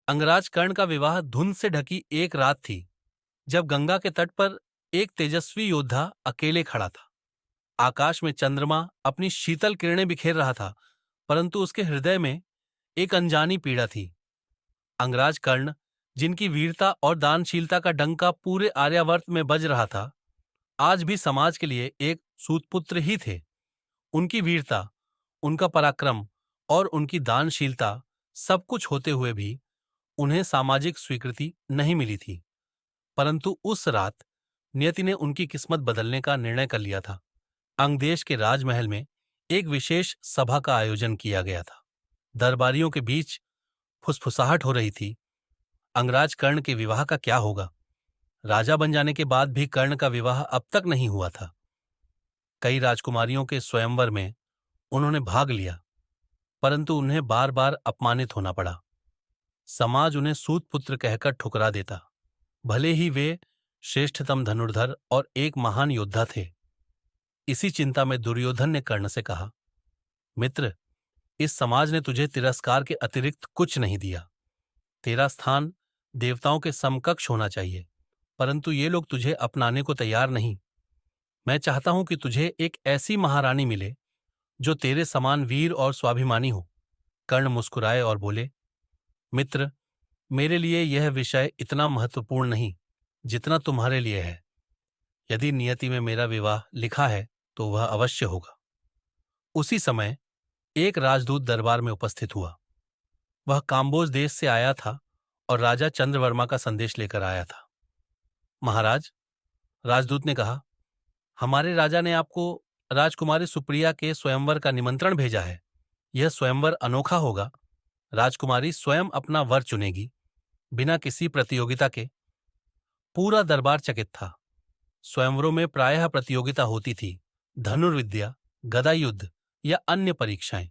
अंगराज कर्ण का विवाह धुंध से ढकी एक रात थी, जब गंगा के तट पर एक तेजस्वी योद्धा अकेले खड़ा था। आकाश में चंद्रमा अपनी शीतल किरणें बिखेर रहा था, परंतु उसके हृदय में एक अनजानी पीड़ा थी। अंगराज कर्ण, जिनकी वीरता और दानशीलता का डंका पूरे आर्यावर्त में बज रहा था, आज भी समाज के लिए एक सूतपुत्र ही थे। उनकी वीरता, उनका पराक्रम और उनकी दानशीलता सब कुछ होते हुए भी उन्हें सामाजिक स्वीकृति नहीं मिली थी। परंतु उस रात नियति ने उनकी किस्मत बदलने का निर्णय कर लिया था। अंगदेश के राजमहल में एक विशेष सभा का आयोजन किया गया था। दरबारियों के बीच फुसफुसाहट हो रही थी। अंगराज कर्ण के विवाह का क्या होगा? राजा बन जाने के बाद भी कर्ण का विवाह अब तक नहीं हुआ था। कई राजकुमारियों के स्वयंवर में उन्होंने भाग लिया, परंतु उन्हें बार बार अपमानित होना पड़ा। समाज उन्हें सूतपुत्र कहकर ठुकरा देता, भले ही वे श्रेष्ठतम धनुर्धर और एक महान योद्धा थे। इसी चिंता में दुर्योधन ने कर्ण से कहा, मित्र, इस समाज ने तुझे तिरस्कार के अतिरिक्त कुछ नहीं दिया। तेरा स्थान देवताओं के समकक्ष होना चाहिए, परंतु ये लोग तुझे अपनाने को तैयार नहीं। मैं चाहता हूं कि तुझे एक ऐसी महारानी मिले जो तेरे समान वीर और स्वाभिमानी हो। कर्ण मुस्कुराए और बोले, मित्र, मेरे लिए यह विषय इतना महत्वपूर्ण नहीं जितना तुम्हारे लिए है। यदि नियति में मेरा विवाह लिखा है तो वह अवश्य होगा। उसी समय एक राजदूत दरबार में उपस्थित हुआ। वह काम्बोज देश से आया था और राजा चंद्रवर्मा का संदेश लेकर आया था। महाराज, राजदूत ने कहा, हमारे राजा ने आपको राजकुमारी सुप्रिया के स्वयंवर का निमंत्रण भेजा है। यह स्वयंवर अनोखा होगा। राजकुमारी स्वयं अपना वर चुनेगी, बिना किसी प्रतियोगिता के। पूरा दरबार चकित था। स्वयंवरों में प्रायः प्रतियोगिता होती थी, धनुर्विद्या, गदायुद्ध या अन्य परीक्षाएं,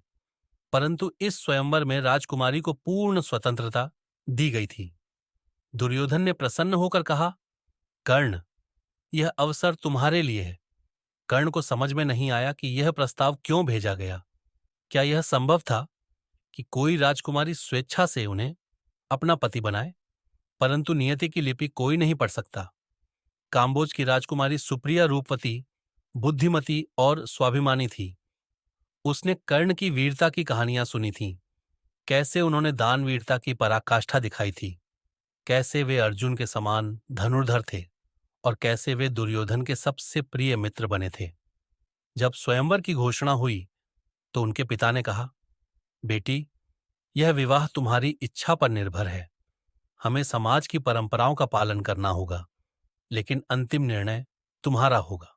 परंतु इस स्वयंवर में राजकुमारी को पूर्ण स्वतंत्रता दी गई थी। दुर्योधन ने प्रसन्न होकर कहा, कर्ण, यह अवसर तुम्हारे लिए है। कर्ण को समझ में नहीं आया कि यह प्रस्ताव क्यों भेजा गया। क्या यह संभव था कि कोई राजकुमारी स्वेच्छा से उन्हें अपना पति बनाए? परंतु नियति की लिपि कोई नहीं पढ़ सकता। काम्बोज की राजकुमारी सुप्रिया रूपवती, बुद्धिमती और स्वाभिमानी थी। उसने कर्ण की वीरता की कहानियां सुनी थीं। कैसे उन्होंने दानवीरता की पराकाष्ठा दिखाई थी, कैसे वे अर्जुन के समान धनुर्धर थे और कैसे वे दुर्योधन के सबसे प्रिय मित्र बने थे। जब स्वयंवर की घोषणा हुई तो उनके पिता ने कहा, बेटी, यह विवाह तुम्हारी इच्छा पर निर्भर है। हमें समाज की परंपराओं का पालन करना होगा, लेकिन अंतिम निर्णय तुम्हारा होगा।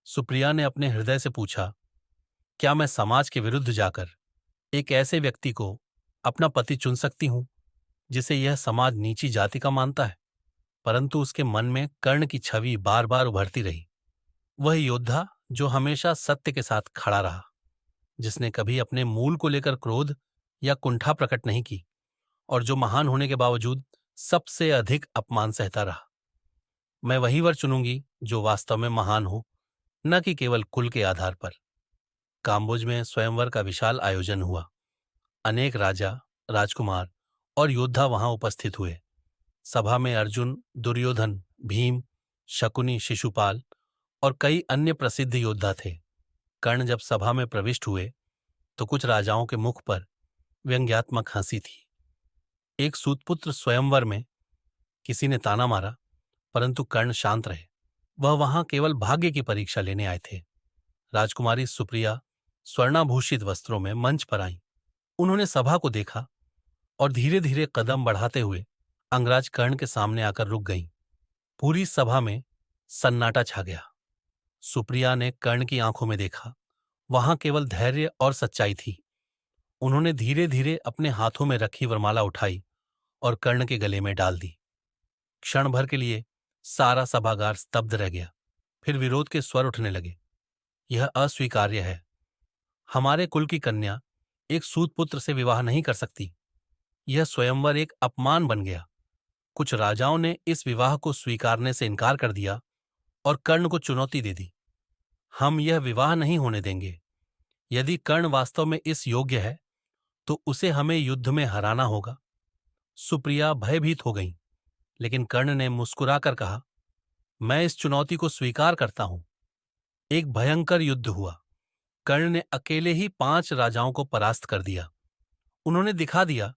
सुप्रिया ने अपने हृदय से पूछा, क्या मैं समाज के विरुद्ध जाकर एक ऐसे व्यक्ति को अपना पति चुन सकती हूं जिसे यह समाज नीची जाति का मानता है? परंतु उसके मन में कर्ण की छवि बार बार उभरती रही। वह योद्धा जो हमेशा सत्य के साथ खड़ा रहा, जिसने कभी अपने मूल को लेकर क्रोध या कुंठा प्रकट नहीं की और जो महान होने के बावजूद सबसे अधिक अपमान सहता रहा। मैं वही वर चुनूंगी जो वास्तव में महान हो, न कि केवल कुल के आधार पर। काम्बोज में स्वयंवर का विशाल आयोजन हुआ। अनेक राजा, राजकुमार और योद्धा वहां उपस्थित हुए। सभा में अर्जुन, दुर्योधन, भीम, शकुनी, शिशुपाल और कई अन्य प्रसिद्ध योद्धा थे। कर्ण जब सभा में प्रविष्ट हुए तो कुछ राजाओं के मुख पर व्यंग्यात्मक हंसी थी। एक सूतपुत्र स्वयंवर में किसी ने ताना मारा, परंतु कर्ण शांत रहे। वह वहां केवल भाग्य की परीक्षा लेने आए थे। राजकुमारी सुप्रिया स्वर्णाभूषित वस्त्रों में मंच पर आईं। उन्होंने सभा को देखा और धीरे धीरे कदम बढ़ाते हुए अंगराज कर्ण के सामने आकर रुक गईं। पूरी सभा में सन्नाटा छा गया। सुप्रिया ने कर्ण की आंखों में देखा। वहां केवल धैर्य और सच्चाई थी। उन्होंने धीरे धीरे अपने हाथों में रखी वरमाला उठाई और कर्ण के गले में डाल दी। क्षण भर के लिए सारा सभागार स्तब्ध रह गया। फिर विरोध के स्वर उठने लगे। यह अस्वीकार्य है। हमारे कुल की कन्या एक सूतपुत्र से विवाह नहीं कर सकती। यह स्वयंवर एक अपमान बन गया। कुछ राजाओं ने इस विवाह को स्वीकारने से इनकार कर दिया और कर्ण को चुनौती दे दी। हम यह विवाह नहीं होने देंगे। यदि कर्ण वास्तव में इस योग्य है तो उसे हमें युद्ध में हराना होगा। सुप्रिया भयभीत हो गईं, लेकिन कर्ण ने मुस्कुराकर कहा, मैं इस चुनौती को स्वीकार करता हूं। एक भयंकर युद्ध हुआ। कर्ण ने अकेले ही 5 राजाओं को परास्त कर दिया। उन्होंने दिखा दिया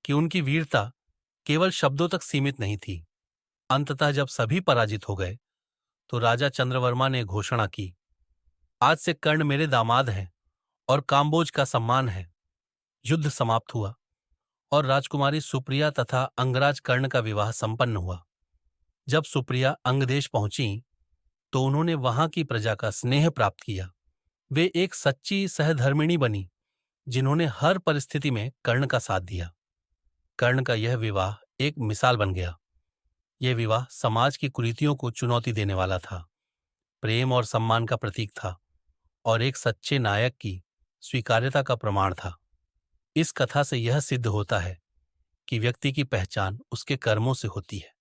कि उनकी वीरता केवल शब्दों तक सीमित नहीं थी। अंततः जब सभी पराजित हो गए तो राजा चंद्रवर्मा ने घोषणा की, आज से कर्ण मेरे दामाद हैं और काम्बोज का सम्मान है। युद्ध समाप्त हुआ और राजकुमारी सुप्रिया तथा अंगराज कर्ण का विवाह संपन्न हुआ। जब सुप्रिया अंगदेश पहुंची तो उन्होंने वहां की प्रजा का स्नेह प्राप्त किया। वे एक सच्ची सहधर्मिणी बनी, जिन्होंने हर परिस्थिति में कर्ण का साथ दिया। कर्ण का यह विवाह एक मिसाल बन गया। यह विवाह समाज की कुरीतियों को चुनौती देने वाला था, प्रेम और सम्मान का प्रतीक था और एक सच्चे नायक की स्वीकार्यता का प्रमाण था। इस कथा से यह सिद्ध होता है कि व्यक्ति की पहचान उसके कर्मों से होती है,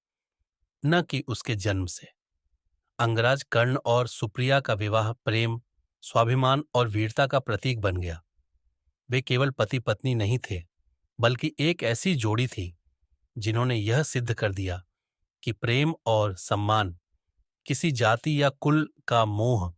न कि उसके जन्म से। अंगराज कर्ण और सुप्रिया का विवाह प्रेम, स्वाभिमान और वीरता का प्रतीक बन गया। वे केवल पति पत्नी नहीं थे, बल्कि एक ऐसी जोड़ी थी जिन्होंने यह सिद्ध कर दिया कि प्रेम और सम्मान किसी जाति या कुल का मोह